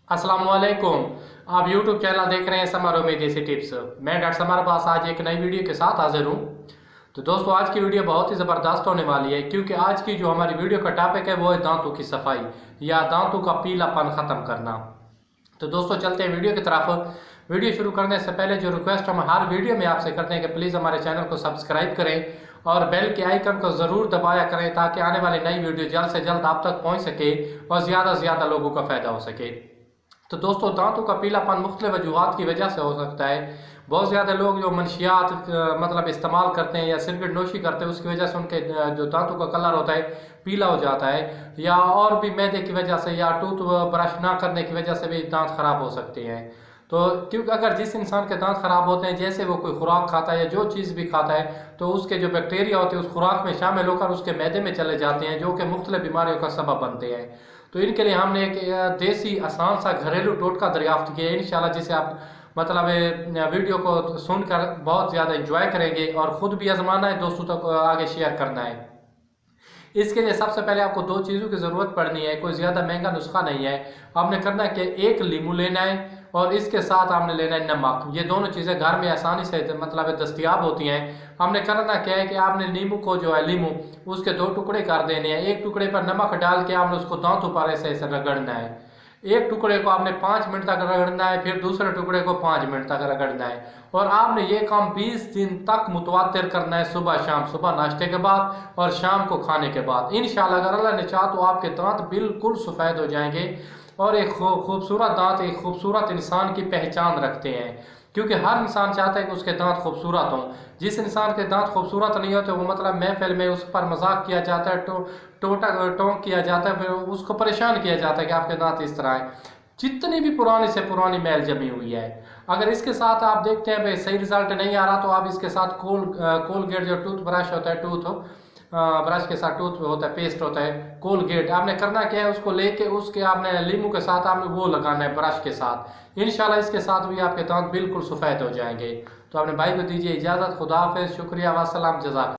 अस्सलामुअलैकुम। आप YouTube channel देख रहे हैं समारोह में देसी टिप्स। मैं डॉक्टर समार पास आज एक नई वीडियो के साथ हाजिर हूँ। तो दोस्तों, आज की वीडियो बहुत ही ज़बरदस्त होने वाली है, क्योंकि आज की जो हमारी वीडियो का टॉपिक है वो है दांतों की सफाई या दांतों का पीलापन ख़त्म करना। तो दोस्तों, चलते हैं वीडियो की तरफ। वीडियो शुरू करने से पहले जो रिक्वेस्ट हम हर वीडियो में आपसे करते हैं कि प्लीज़ हमारे चैनल को सब्सक्राइब करें और बेल के आइकन को ज़रूर दबाया करें, ताकि आने वाली नई वीडियो जल्द से जल्द आप तक पहुँच सके और ज़्यादा से ज़्यादा लोगों का फ़ायदा हो सके। तो दोस्तों, दांतों का पीलापन मुख्तलिफ वजूहात की वजह से हो सकता है। बहुत ज़्यादा लोग जो मनशियात मतलब इस्तेमाल करते हैं या सिगरेट नोशी करते हैं, उसकी वजह से उनके जो दांतों का कलर होता है पीला हो जाता है, या और भी मैदे की वजह से या टूथ ब्रश ना करने की वजह से भी दांत खराब हो सकते हैं। तो क्योंकि अगर जिस इंसान के दांत खराब होते हैं, जैसे वो कोई खुराक खाता है या जो चीज़ भी खाता है, तो उसके जो बैक्टीरिया होते हैं उस खुराक में शामिल होकर उसके मैदे में चले जाते हैं, जो कि मुख्तलिफ बीमारियों का सबब बनते हैं। तो इनके लिए हमने एक देसी आसान सा घरेलू टोटका दरियाफ्त किया है इंशाल्लाह, जिसे आप मतलब वीडियो को सुनकर बहुत ज़्यादा इंजॉय करेंगे और ख़ुद भी आजमाना है, दोस्तों तक आगे शेयर करना है। इसके लिए सबसे पहले आपको दो चीज़ों की ज़रूरत पड़नी है। कोई ज़्यादा महंगा नुस्खा नहीं है। आपने करना है कि एक लीमू लेना है और इसके साथ आपने लेना है नमक। ये दोनों चीज़ें घर में आसानी से मतलब दस्तयाब होती हैं। हमने करना क्या है कि आपने नींबू को जो है लीमू उसके दो टुकड़े कर देने हैं। एक टुकड़े पर नमक डाल के आपने उसको दांतों पर ऐसे ऐसे रगड़ना है। एक टुकड़े को आपने 5 मिनट तक रगड़ना है, फिर दूसरे टुकड़े को 5 मिनट तक रगड़ना है। और आपने ये काम 20 दिन तक मुतवातिर करना है, सुबह शाम, सुबह नाश्ते के बाद और शाम को खाने के बाद। इंशाल्लाह अगर अल्लाह ने चाहा तो आपके दांत बिल्कुल सफ़ेद हो जाएंगे और एक खूबसूरत दांत एक खूबसूरत इंसान की पहचान रखते हैं, क्योंकि हर इंसान चाहता है कि उसके दांत खूबसूरत हों। जिस इंसान के दांत खूबसूरत नहीं होते, वो मतलब महफिल में उस पर मजाक किया जाता है, टोंक किया जाता है, फिर उसको परेशान किया जाता है कि आपके दांत इस तरह है, जितनी भी पुरानी से पुरानी मैल जमी हुई है। अगर इसके साथ आप देखते हैं भाई सही रिजल्ट नहीं आ रहा, तो आप इसके साथ कोलगेट जो टूथ ब्रश होता है, टूथ ब्रश के साथ टूथ होता है, पेस्ट होता है कोलगेट, आपने करना क्या है, उसको लेके उसके आपने लीमू के साथ आपने वो लगाना है ब्रश के साथ। इंशाल्लाह इसके साथ भी आपके दांत बिल्कुल सफ़ेद हो जाएंगे। तो अपने भाई को दीजिए इजाज़त। खुदा हाफिज़, शुक्रिया, वस्सलाम, जज़ाक।